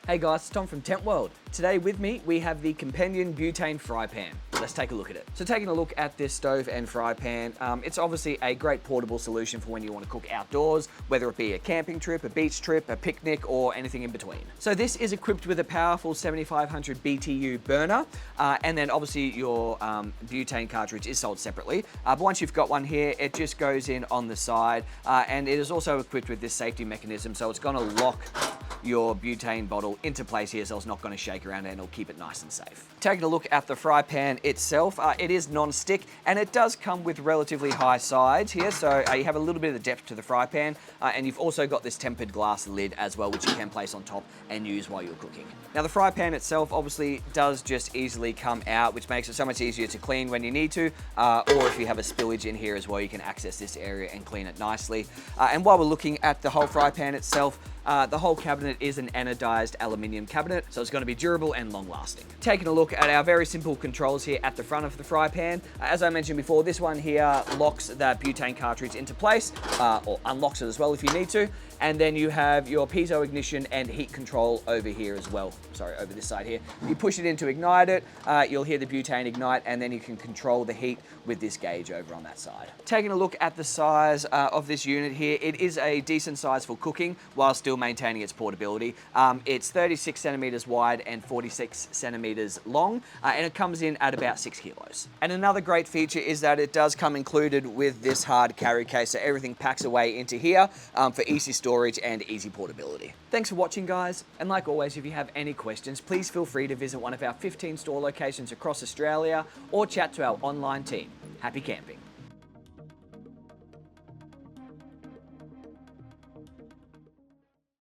Hey guys, it's Tom from Tentworld. Today with me, we have the Companion Butane Frypan. Let's take a look at it. So taking a look at this stove and fry pan, it's obviously a great portable solution for when you want to cook outdoors, whether it be a camping trip, a beach trip, a picnic, or anything in between. So this is equipped with a powerful 7500 BTU burner, and then obviously your butane cartridge is sold separately. But once you've got one here, it just goes in on the side, and it is also equipped with this safety mechanism, so it's gonna lock your butane bottle into place here, so it's not going to shake around and it'll keep it nice and safe. Taking a look at the fry pan itself, it is non-stick and it does come with relatively high sides here, so you have a little bit of depth to the fry pan, and you've also got this tempered glass lid as well, which you can place on top and use while you're cooking. Now the fry pan itself obviously does just easily come out, which makes it so much easier to clean when you need to, or if you have a spillage in here as well, you can access this area and clean it nicely. And while we're looking at the whole fry pan itself, the whole cabinet is an anodized aluminium cabinet, so it's going to be durable and long lasting. Taking a look at our very simple controls here at the front of the fry pan, as I mentioned before, this one here locks that butane cartridge into place, or unlocks it as well if you need to, and then you have your piezo ignition and heat control over here as well. Sorry, over this side here. You push it in to ignite it, you'll hear the butane ignite, and then you can control the heat with this gauge over on that side. Taking a look at the size of this unit here, it is a decent size for cooking while still maintaining its portability. It's 36 centimeters wide and 46 centimeters long, and it comes in at about 6 kilos. And another great feature is that it does come included with this hard carry case, so everything packs away into here for easy storage and easy portability. Thanks for watching, guys, and like always, if you have any questions, please feel free to visit one of our 15 store locations across Australia or chat to our online team. Happy camping.